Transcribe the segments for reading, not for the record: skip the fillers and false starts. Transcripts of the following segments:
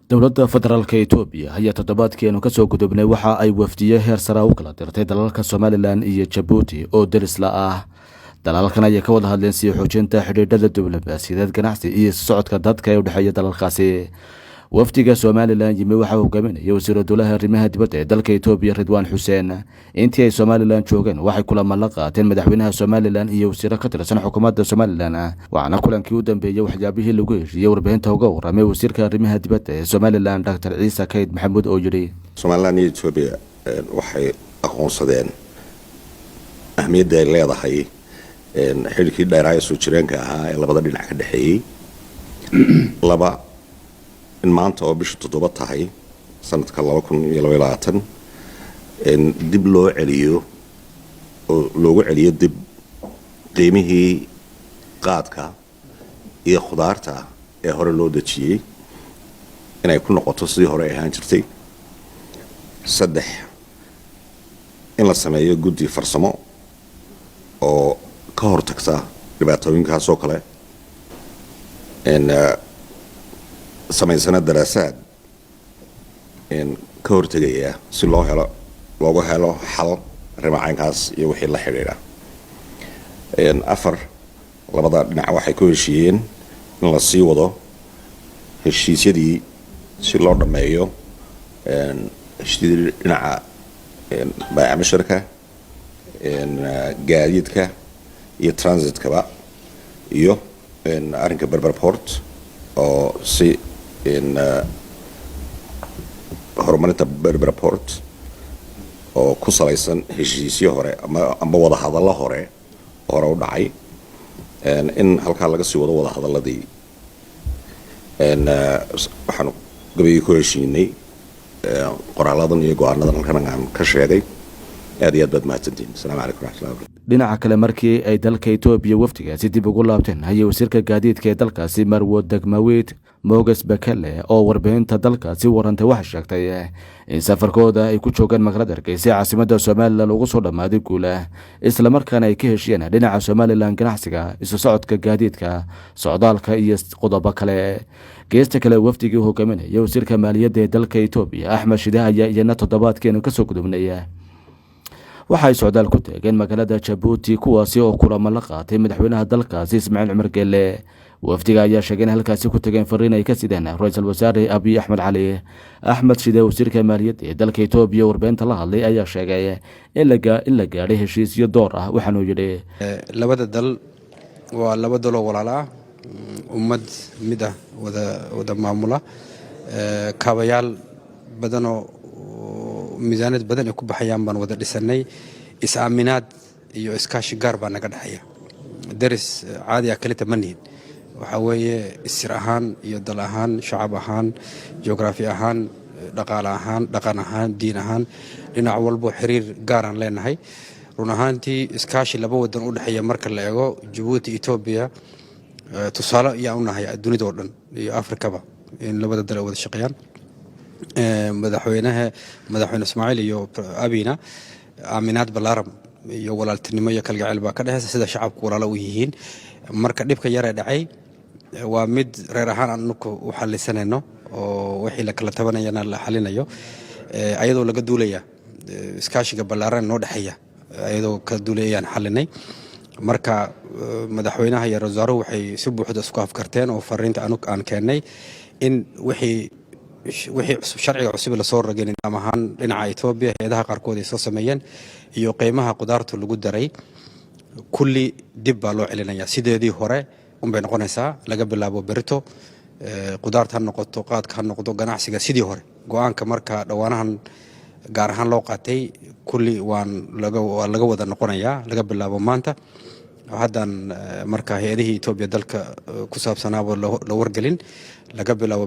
dowladda federaalka Itoobiya ayaa toddobaadkeenu ka soo gudubnay waxa ay wafdiye heer sare u kala dirtay dalalka Somaliland iyo Djibouti oo deris la ah. dalalkan ayaa ka wada hadleen sii xoojinta xidhiidhada diblomaasiyadeed, ganacsi iyo socodka dadka ee u dhexeeya dalalkaasi. wafdiga Somaliland yimi waxa uu hogaaminayay wasiirka dowladda arrimaha dibadda ee dalka Itoobiya Ridwan Hussein. intii ay Somaliland joogeen waxay kulamo la qaateen madaxweynaha Somaliland iyo wasiirka ka tirsan xukuumadda Somaliland, waxaana kulankii u dambeeyay waxyaabihii lagu heshiiyay warbaahinta uga warramay wasiirka arrimaha dibadda ee Somaliland Dr. Ciise Kayd Maxamuud oo yiri Somaliland iyo Itoobiya waxay aqoonsadeen ahmiyadda ay leedahay xilkii dheeraaya soo jireenka ahaa ee labada dhinac ka dhaxeeyay. laba in maanta oo bisha 7 tahay sanadka 2022 dib loo celiyo oo loogu celiyo dib qiimihii qaadka iyo khudaarta ee hore loo dejiyay inay ku noqoto sidii hore ahaan jirtay. 3 in la sameeyo guddi farsamo oo ka hortagta dhibaatooyinkaas oo kale samaysana daraasaad ka hortagaya si loogu helo xal arrimahaas iyo wixii la xiriira. 4 labada dhinac waxay ku heshiiyeen in la sii wado heshiisyadii si loo dhameeyo heshiisyadii dhinaca baayaca gaadiidka iyo transitkaba iyo arrinka Berber Port oo si horumarinta Berber Port oo ku salaysan heshiisyo hore ama wada hadallo hore u dhacay in halka laga sii wado wada hadalladii. waxaan gabayay ku heshiinay qoraaladan iyo go'aanadan halkan aan ka sheegay. aad iyo aad baad mahadsantihiin. Assalaamu calaykum warahmatullahi wabarakatuh. dhinaca kale markii ay dalka Itoobiya wafdigaasi dib ugu laabteen ayay wasiirka gaadiidka ee dalkaasi Marwo Dagmawit Moges Bekele oo warbaahinta dalkaasi warantay waxa sheegtay in safarkooda ay ku joogaan magaalada Hargeysa caasimadda Somaliland ugu soo dhamaaday guul isla markaana ay ka heshiyeen dhinaca Somaliland ganacsiga, isu socodka gaadiidka, socdaalka iyo qodobo kale. geesta kale wafdigii hogaaminaya wasiirka maaliyadda ee dalka Itoobiya Axmed Shide ayaa iyana toddobaadkeenu ka soo gudubnay waxay socdaal ku tageen magaalada Djibouti kuwaasi oo kulamo la qaatay madaxweynaha dalkaasi Ismaaciil Cumar Geelle. wafdiga ayaa sheegay in halkaasi ku tageen fariin ay ka sideen ra'iisul wasaare Abiy Ahmed Cali. Axmed Shide wasiirka maaliyadda ee dalka Itoobiya warbaahinta la hadlay ayaa sheegay in la gaaray heshiisyo door ah. waxaanu yiri labada dal waa laba dal oo walaala ummad mid ah wada maamula kaabayaal badan oo miisaanad badan ay ku baxayaan baan wada dhisanay. is-aaminaad iyo iskaashi gaar baa naga dhaxaya. daris caadi ah kale tamaniin waxa weeye isir ahaan iyo dal ahaan, shacab ahaan, geography ahaan, dhaqaale ahaan, dhaqan ahaan, diin ahaan, dhinac walba xiriir gaar aan leenahay. run ahaantii iskaashi laba wadan u dhaxaya marka la eego Djibouti Itoobiya tusaale ayaa u nahay dunida oo dhan iyo Afrikaba in labada dal wada shaqeeyaan. madaxweyne Ismaaciil iyo Abina aaminaad balaaram iyo walaaltinimo iyo kalgacayl baa ka dhaxaysa sida shacabku walaalo u yihiin. marka dhibka yar ee dhacay waa mid reer ahaan annagu u xalisanayno oo wixii la kala tabanayana la xalinayo ayadoo laga duulaya iskaashiga balaaran noo dhaxaya ayadoo ka duulayaan xalinay. marka madaxweynaha iyo wasaaruhu waxay si buuxda isku afkarteen oo fariinta aan keenay in wixii sharciga cusub la soo rogay nidaam ahaan dhinaca Itoobiya hay'adaha qaarkood ay soo sameeyeen iyo qiimaha qudaarta lagu daray kulli dib baa loo celinaya sideedii hore bay noqonaysaa laga bilaabo berito. qudaarta ha noqoto, qaadka ha noqdo, ganacsiga sidii hore. go'aanka marka dhawaanahan gaar ahaan loo qaatay kulli laga wada noqonayaa laga bilaabo maanta. haddan marka hay'adihii Itoobiya dalka ku saabsanaaba la wargelin laga bilaabo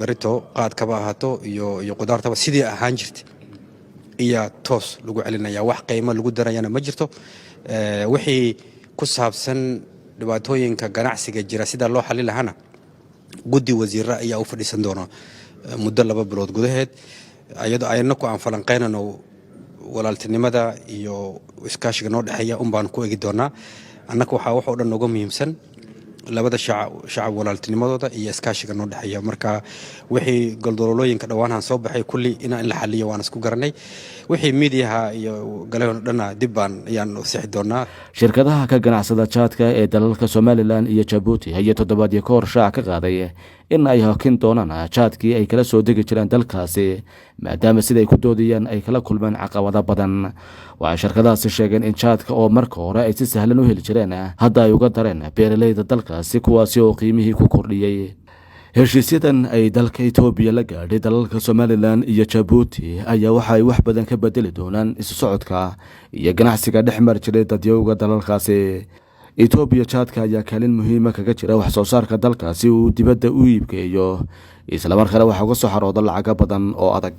berito qaadkaba ahaato iyo qudaartaba sidii ahaan jirtay iyo toos lagu celinaya. wax qiimo lagu darayana ma jirto. wixii ku saabsan dhibaatooyinka ganacsiga jira sida loo xalin lahaana guddi wasiirra ayaa u fadhiisan doona muddo 2 bilood gudaheed ayadoo ayna ku anfalanqeynano walaaltinimada iyo iskaashiga noo dhaxaya baan ku eegi doonaa. annaka waxa oo dhan ugu muhiimsan labada shacab walaaltinimadooda iyo iskaashiga noo dhexeeya. Marka wixii goldololooyinka dhawaanahan soo baxay kulli in la xaliyo waan isku garanay. wixii miidiyaha iyo galeon dhana dib baan ayaan u sixi doonaa. shirkadaha ka ganacsada jaadka ee dalalka Somaliland iyo Djibouti ayaa toddobaadyo ka hor shaaca ka qaaday in ay hakin doonaan jaadkii ay kala soo degi jireen dalkaasi maadaama sida ay ku doodayaan ay kala kulmeen caqabado badan. Waxay shirkadahaasi sheegeen in jaadka oo marka hore ay si sahlan u heli jireen hadda ay uga dareen beeralayda dalkaasi kuwaasi oo qiimihii ku kordhiyay. heshiisyadan ay dalka Itoobiya la gaadhay dalalka Somaliland iyo Djibouti ayaa waxa ay wax badan ka bedeli doonaan isu socodka iyo ganacsiga dhexmar jiray dadyowga dalalkaasi. Itoobiya jaadka ayaa kaalin muhiim ah kaga jira wax soo saarka dalkaasi uu dibadda u iibgeeyo isla markaana waxa uga soo xarooda lacag badan oo adag.